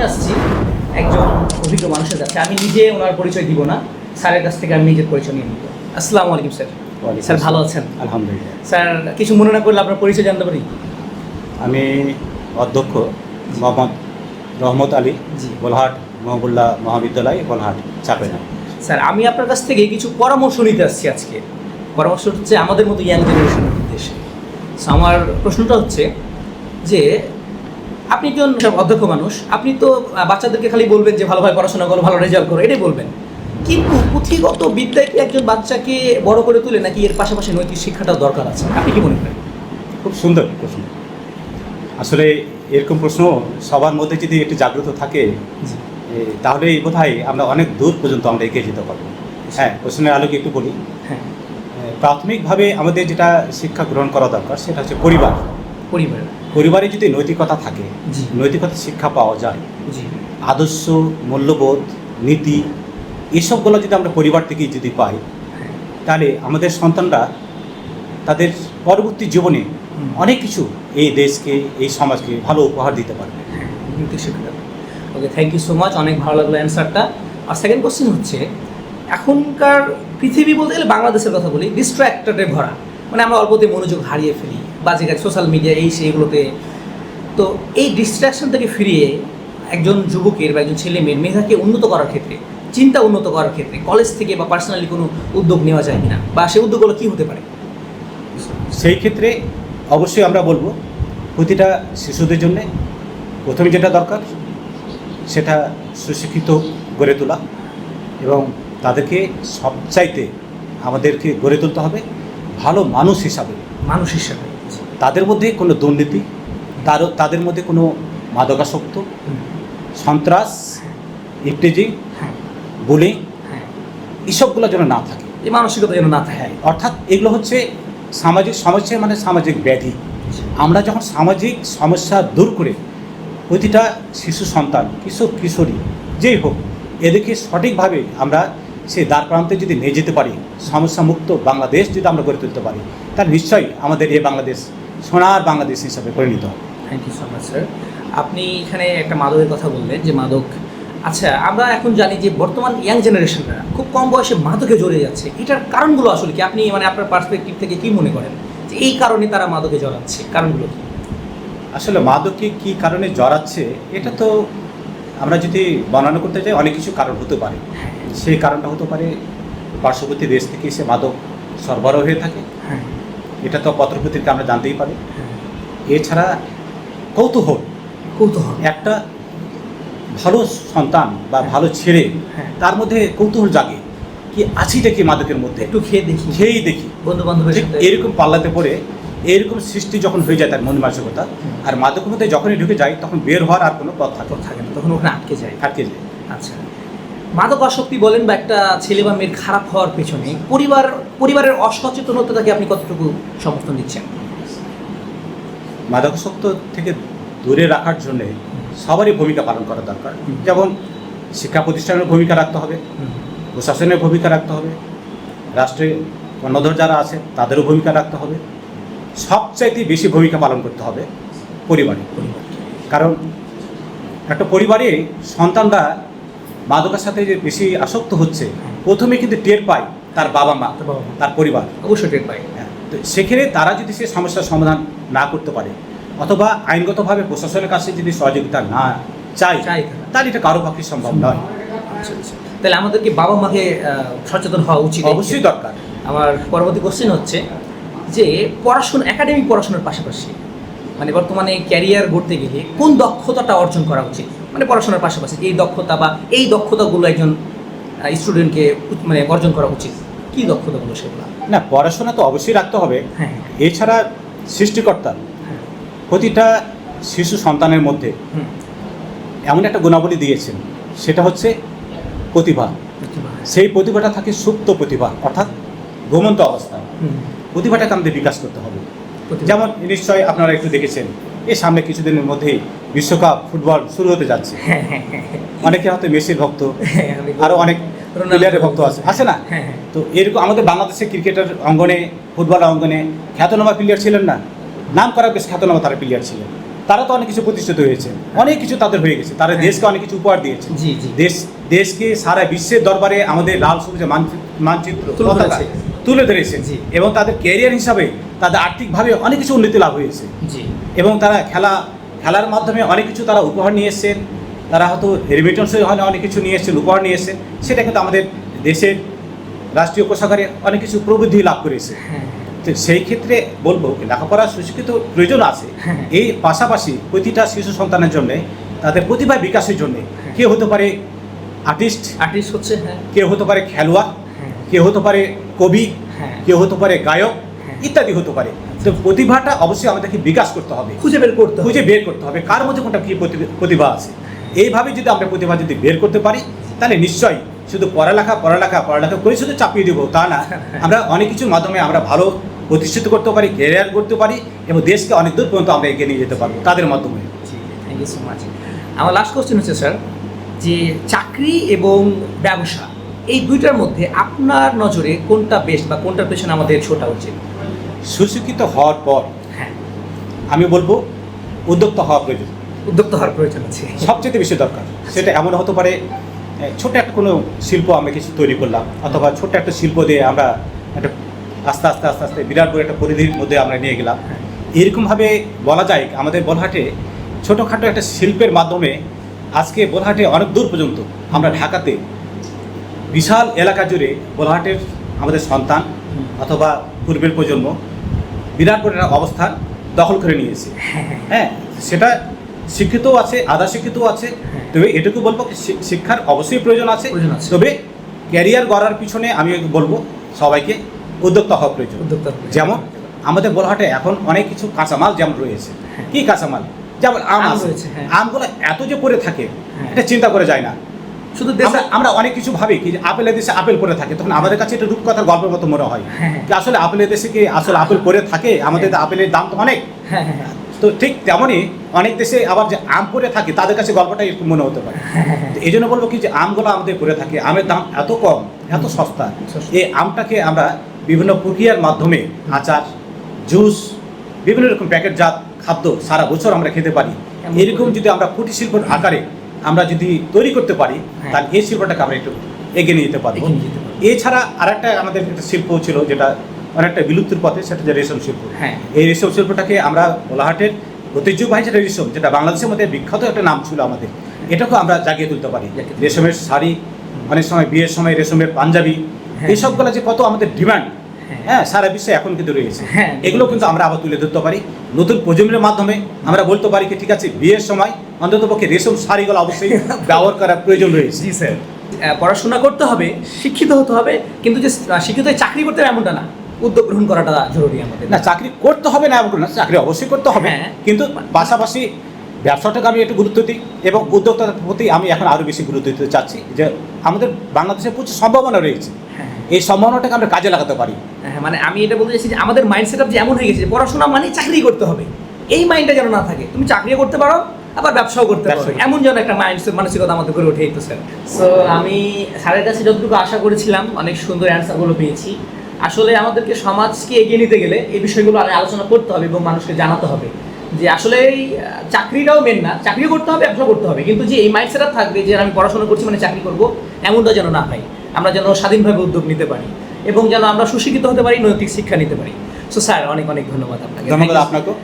আসছি একজন অভিজ্ঞ মানুষের কাছে। আমি নিজে ওনার পরিচয় দিব না, স্যারের কাছ থেকে আমি নিজের পরিচয় নিয়ে নিব। আসসালামু আলাইকুম স্যার। স্যার ভালো আছেন? আলহামদুলিল্লাহ। স্যার কিছু মনে না করলে আপনার পরিচয় জানতে পারি? আমি অধ্যক্ষ মোহাম্মদ রহমত আলী, জি। বোলহাট মহবুল্লাহ মহাবিদ্যালয়, বোলহাট, চাপেনা। স্যার আমি আপনার কাছ থেকে কিছু পরামর্শ নিতে আসছি আজকে। পরামর্শ হচ্ছে আমাদের মতো ইয়াং জেনারেশনের উদ্দেশ্যে। সো আমার প্রশ্নটা হচ্ছে যে আপনি একজন অধ্যক্ষ মানুষ, আপনি তো বাচ্চাদেরকে খালি বলবেন যে ভালোভাবে পড়াশোনা করো, ভালো রেজাল্ট করো, এটাই বলবেন, কিন্তু পুঁথিগত বিদ্যায় কি একজন বাচ্চাকে বড় করে তুলে, নাকি এর পাশাপাশি নৈতিক শিক্ষাটাও দরকার আছে? আপনি কি মনে করেন? খুব সুন্দর প্রশ্ন। আসলে এরকম প্রশ্ন সবার মধ্যে যদি একটু জাগ্রত থাকে, তাহলে বোধহয় আমরা অনেক দূর পর্যন্ত আমরা এগিয়ে যেতে পারবো। হ্যাঁ, প্রশ্নের আলোকে একটু বলি। হ্যাঁ, প্রাথমিকভাবে আমাদের যেটা শিক্ষা গ্রহণ করা দরকার সেটা হচ্ছে পরিবার। পরিবারে যদি নৈতিকতা থাকে, জি। নৈতিকতা শিক্ষা পাওয়া যায়, জি। আদর্শ, মূল্যবোধ, নীতি, এসবগুলো যদি আমরা পরিবার থেকেই যদি পাই, তাহলে আমাদের সন্তানরা তাদের পরবর্তী জীবনে অনেক কিছু এই দেশকে, এই সমাজকে ভালো উপহার দিতে পারবে। ওকে, থ্যাংক ইউ সো মাচ, অনেক ভালো লাগলো অ্যান্সারটা। আর সেকেন্ড কোশ্চেন হচ্ছে, এখনকার পৃথিবী বলতে গেলে বাংলাদেশের কথা বলি, ডিস্ট্র্যাক্টেডে ভরা, মানে আমরা অল্পতে মনোযোগ হারিয়ে ফেলি, বাজে কাজ, সোশ্যাল মিডিয়া, এই সেইগুলোতে। তো এই ডিস্ট্র্যাকশন থেকে ফিরিয়ে একজন যুবকের বা একজন ছেলে মেয়ের মেধাকে উন্নত করার ক্ষেত্রে, চিন্তা উন্নত করার ক্ষেত্রে কলেজ থেকে বা পার্সোনালি কোনো উদ্যোগ নেওয়া যায় কিনা, বা সেই উদ্যোগগুলো কী হতে পারে? সেই ক্ষেত্রে অবশ্যই আমরা বলবো, প্রতিটা শিশুদের জন্যে প্রথমে যেটা দরকার সেটা সুশিক্ষিত গড়ে তোলা, এবং তাদেরকে সবচাইতে আমাদেরকে গড়ে তুলতে হবে ভালো মানুষ হিসাবে। তাদের মধ্যে কোনো দুর্নীতি, তাদের মধ্যে কোনো মাদকাসক্ত, সন্ত্রাস, ইফটিজিং, বুলিং, এসবগুলো যেন না থাকে, এই মানসিকতা যেন না থাকে। অর্থাৎ এগুলো হচ্ছে সামাজিক সমস্যা, মানে সামাজিক ব্যাধি। আমরা যখন সামাজিক সমস্যা দূর করে প্রতিটা শিশু সন্তান, কিশোর কিশোরী যেই হোক, এদেরকে সঠিকভাবে আমরা সেই দ্বার প্রান্তে যদি নিয়ে যেতে পারি, সমস্যামুক্ত বাংলাদেশ যদি আমরা গড়ে তুলতে পারি, তাহলে নিশ্চয়ই আমাদের এই বাংলাদেশ সোনার বাংলাদেশ হিসাবে পরিণত হবে। Thank you so much sir. আপনি এখানে একটা মাদকের কথা বললেন, যে মাদক, আচ্ছা আমরা এখন জানি যে বর্তমান ইয়াং জেনারেশনরা খুব কম বয়সে মাদকে জড়িয়ে যাচ্ছে। এটার কারণগুলো আসলে কি, আপনি মানে আপনার পার্সপেক্টিভ থেকে কি মনে করেন যে এই কারণে তারা মাদকে জড়াচ্ছে? কারণগুলো কি? আসলে মাদকে কী কারণে জড়াচ্ছে, এটা তো আমরা যদি বর্ণনা করতে যাই, অনেক কিছু কারণ হতে পারে। সেই কারণটা হতে পারে পার্শ্ববর্তী দেশ থেকে সে মাদক সরবরাহ হয়ে থাকে, এটা তো পত্রপত্রিকা আমরা জানতেই পারি। এছাড়া কৌতূহল, একটা ভালো সন্তান বা ভালো ছেলে, তার মধ্যে কৌতূহল জাগে, কি আছিটা কি মাদকের মধ্যে, একটু খেয়েই দেখি, বন্ধু বান্ধবের এরকম পাল্লাতে পড়ে এরকম সৃষ্টি যখন হয়ে যায় তার মন মানসিকতা, আর মাদকের মধ্যে যখনই ঢুকে যায় তখন বের হওয়ার আর কোনো পথ থাকে না, তখন ওখানে আটকে যায়। আচ্ছা, মাদক আসক্তি বলেন বা একটা ছেলে বা মেয়ের খারাপ হওয়ার পেছনে পরিবারের অসচেতনতাকে আপনি কতটুকু সমর্থন দিচ্ছেন? মাদকাসক্ত থেকে দূরে রাখার জন্যে সবারই ভূমিকা পালন করা দরকার। যেমন শিক্ষা প্রতিষ্ঠানের ভূমিকা রাখতে হবে, প্রশাসনের ভূমিকা রাখতে হবে, রাষ্ট্রে কর্ণধর যারা আছে তাদেরও ভূমিকা রাখতে হবে, সবচাইতে বেশি ভূমিকা পালন করতে হবে পরিবারে। কারণ একটা পরিবারে সন্তানরা মাদকের সাথে যে বেশি আসক্ত হচ্ছে, প্রথমে কিন্তু টের পায় তার বাবা মা, তার পরিবার অবশ্যই টের পায়। তো সেক্ষেত্রে তারা যদি সে সমস্যার সমাধান না করতে পারে, অথবা আইনগতভাবে প্রশাসনের কাছে যদি সহযোগিতা না চাই, তাহলে এটা কারো পক্ষে সম্ভব নয়। তাহলে আমাদেরকে বাবা মাকে সচেতন হওয়া উচিত, অবশ্যই দরকার। আমার পরবর্তী কোশ্চেন হচ্ছে যে পড়াশোনা, একাডেমিক পড়াশোনার পাশাপাশি মানে বর্তমানে ক্যারিয়ার গড়তে গেলে কোন দক্ষতাটা অর্জন করা উচিত? মানে পড়াশোনার পাশাপাশি এই দক্ষতা বা এই দক্ষতাগুলো একজন স্টুডেন্টকে মানে অর্জন করা উচিত, কি দক্ষতাগুলো সেগুলো? না, পড়াশোনা তো অবশ্যই রাখতে হবে। এছাড়া সৃষ্টিকর্তা প্রতিটা শিশু সন্তানের মধ্যে এমন একটা গুণাবলী দিয়েছেন, সেটা হচ্ছে প্রতিভা। সেই প্রতিভাটা থাকে সুপ্ত প্রতিভা, অর্থাৎ ঘুমন্ত অবস্থা। প্রতিভাটাকে আমাদের বিকাশ করতে হবে। যেমন নিশ্চয়ই আপনারা একটু দেখেছেন, এই সামনে কিছুদিনের মধ্যেই বিশ্বকাপ ফুটবল শুরু হতে যাচ্ছে। অনেকে হয়তো মেসির ভক্ত, আরও অনেক প্লেয়ারের ভক্ত আছে না? তো এরকম আমাদের বাংলাদেশের ক্রিকেটের অঙ্গনে, ফুটবল অঙ্গনে খ্যাতনামা প্লেয়ার ছিলেন না, নাম করা বেশ খ্যাতনামা তারা প্লেয়ার ছিলেন। তারা তো অনেক কিছু প্রতিষ্ঠিত হয়েছে, অনেক কিছু তাদের হয়ে গেছে, তারা দেশকে অনেক কিছু উপহার দিয়েছে। জি জি। দেশকে সারা বিশ্বের দরবারে আমাদের লাল সবুজের মানচিত্র পতাকা তুলে ধরেছে। জি। এবং তাদের ক্যারিয়ার হিসাবে তাদের আর্থিকভাবে অনেক কিছু উন্নতি লাভ হয়েছে। জি। এবং তারা খেলার মাধ্যমে অনেক কিছু তারা উপহার নিয়ে এসেছেন, তারা হয়তো রেমিটেন্সে অনেক কিছু নিয়ে এসেছেন, উপহার নিয়ে এসেছেন, সেটা কিন্তু আমাদের দেশের রাষ্ট্রীয় কোষাগারে অনেক কিছু প্রবৃদ্ধি লাভ করেছে। তো সেই ক্ষেত্রে বলবো লেখাপড়া সুশিক্ষিত প্রয়োজন আছে, এই পাশাপাশি প্রতিটা শিশু সন্তানের জন্য তাদের প্রতিভা বিকাশের জন্য কেউ হতে পারে আর্টিস্ট হচ্ছে, কেউ হতে পারে খেলোয়াড়, কেউ হতে পারে কবি, কেউ হতে পারে গায়ক ইত্যাদি হতে পারে। তো প্রতিভাটা অবশ্যই আমাদেরকে বিকাশ করতে হবে, খুঁজে বের করতে হবে কার মধ্যে কোনটা কী প্রতিভা আছে। এইভাবে যদি আমরা প্রতিভা যদি বের করতে পারি তাহলে নিশ্চয়ই শুধু পড়ালেখা করে শুধু চাপিয়ে দেবো তা না, আমরা অনেক কিছুর মাধ্যমে আমরা ভালো প্রতিষ্ঠিত করতে পারি, ক্যারিয়ার করতে পারি এবং দেশকে অনেক দূর পর্যন্ত আমরা এগিয়ে নিয়ে যেতে পারবো তাদের মাধ্যমে। Thank you so much. আমার লাস্ট কোশ্চেন হচ্ছে স্যার, যে চাকরি এবং ব্যবসা এই দুইটার মধ্যে আপনার নজরে কোনটা বেস্ট বা কোনটার পেছনে আমাদের ছোটা উচিত? সুশিক্ষিত হওয়ার পর আমি বলবো উদ্যোক্তা হওয়া প্রয়োজন আছে, সবচেয়ে বেশি দরকার। সেটা এমন হতে পারে ছোট একটা কোনো শিল্প আমরা কিছু তৈরি করলাম, অথবা ছোট্ট একটা শিল্প দিয়ে আমরা একটা আস্তে আস্তে বিরাট বড় একটা পরিধির মধ্যে আমরা নিয়ে গেলাম। এরকমভাবে বলা যায় আমাদের বোরহাটে ছোটোখাটো একটা শিল্পের মাধ্যমে আজকে বোরহাটে অনেক দূর পর্যন্ত আমরা ঢাকাতে বিশাল এলাকা জুড়ে বোরহাটের আমাদের সন্তান অথবা পূর্বের প্রজন্ম বিরাট বড় একটা অবস্থান দখল করে নিয়েছে। সেটা শিক্ষিতও আছে, আধা শিক্ষিতও আছে। তবে এটুকু বলবো শিক্ষার অবশ্যই প্রয়োজন আছে, তবে ক্যারিয়ার গড়ার পিছনে আমি বলবো সবাইকে উদ্যোক্তা হওয়া প্রয়োজন। যেমন আমাদের বোরহাটে এখন অনেক কিছু কাঁচামাল যেমন রয়েছে, কি কাঁচামাল, যেমন আম রয়েছে, আমগুলো এত যে পড়ে থাকে এটা চিন্তা করে যায় না। শুধু আমরা অনেক কিছু ভাবি কি আপেলের দেশে আপেল পড়ে থাকে, তখন আমাদের কাছে এটা রূপকথার গল্পের মতো মনে হয় যে আসলে আপেলের দেশে কি আসলে আপেল পড়ে থাকে, আমাদের আপেলের দাম তো অনেক। তো ঠিক তেমনই অনেক দেশে আবার যে আম পড়ে থাকে তাদের কাছে গল্পটা একটু মনে হতে পারে। এই জন্য বলবো কি যে আমগুলো আমাদের পড়ে থাকে, আমের দাম এত কম, এত সস্তা, এই আমটাকে আমরা বিভিন্ন প্রক্রিয়ার মাধ্যমে আচার, জুস, বিভিন্ন রকম প্যাকেটজাত খাদ্য সারা বছর আমরা খেতে পারি। এরকম যদি আমরা কুটির শিল্পের আকারে আমরা যদি তৈরি করতে পারি তাহলে এই শিল্পটাকে আমরা একটু এগিয়ে নিয়ে যেতে পারবো। এছাড়া আরেকটা আমাদের একটা শিল্প ছিল যেটা অনেকটা বিলুপ্তির পথে, সেটা যে রেশম শিল্প। এই রেশম শিল্পটাকে আমরা বোরহাটের ঐতিহ্যবাহী যেটা রেশম, যেটা বাংলাদেশের মধ্যে বিখ্যাত একটা নাম ছিল আমাদের, এটাকেও আমরা জাগিয়ে তুলতে পারি। রেশমের শাড়ি, অনেক সময় বিয়ের সময় রেশমের পাঞ্জাবি, এইসবগুলো যে কত আমাদের ডিমান্ড সারা বিশ্বে এখন কিন্তু রয়েছে, এগুলো কিন্তু আমরা আবার তুলে ধরতে পারি নতুন প্রজন্মের মাধ্যমে। আমরা বলতে পারি কি ঠিক আছে বিয়ের সময় অন্ততপক্ষে রেশম শাড়িগুলো অবশ্যই ব্যবহার করার প্রয়োজন রয়েছে। জি স্যার, পড়াশোনা করতে হবে, শিক্ষিত হতে হবে, কিন্তু যে শিক্ষিত হয়ে চাকরি করতে হবে এমনটা না, উদ্যোগ গ্রহণ করাটা জরুরি আমাদের। না, চাকরি করতে হবে না এমন না, চাকরি অবশ্যই করতে হবে, কিন্তু পাশাপাশি ব্যবসাটাকে আমি একটু গুরুত্ব দিই এবং উদ্যোক্তার প্রতি আমি এখন আরও বেশি গুরুত্ব দিতে চাচ্ছি যে আমাদের বাংলাদেশে প্রচুর সম্ভাবনা রয়েছে, এই সম্ভাবনাটাকে আমরা কাজে লাগাতে পারি। মানে আমি এটা বলতে চাইছি যে আমাদের মাইন্ড সেট আপ যে এমন হয়ে গেছে যে পড়াশোনা মানে চাকরি করতে হবে, এই মাইন্ডটা যেন না থাকে, তুমি চাকরিও করতে পারো আবার ব্যবসাও করতে পারো, এমন যেন একটা মানসিকতা আমাদের করে ওঠে। তো স্যার, সো আমি স্যারের কাছে যতটুকু আশা করেছিলাম অনেক সুন্দর অ্যান্সারগুলো পেয়েছি। আসলে আমাদেরকে সমাজকে এগিয়ে নিতে গেলে এই বিষয়গুলো আলোচনা করতে হবে এবং মানুষকে জানাতে হবে যে আসলে এই চাকরিটাও মেন না, চাকরিও করতে হবে, ব্যবসা করতে হবে, কিন্তু যে এই মাইন্ড সেট আপ থাকবে যে আমি পড়াশোনা করছি মানে চাকরি করবো, এমনটা যেন না হয়। আমরা যেন স্বাধীনভাবে উদ্যোগ নিতে পারি এবং যেন আমরা সুশিক্ষিত হতে পারি, নৈতিক শিক্ষা নিতে পারি। সো স্যার অনেক অনেক ধন্যবাদ আপনাকে। ধন্যবাদ আপনাকে।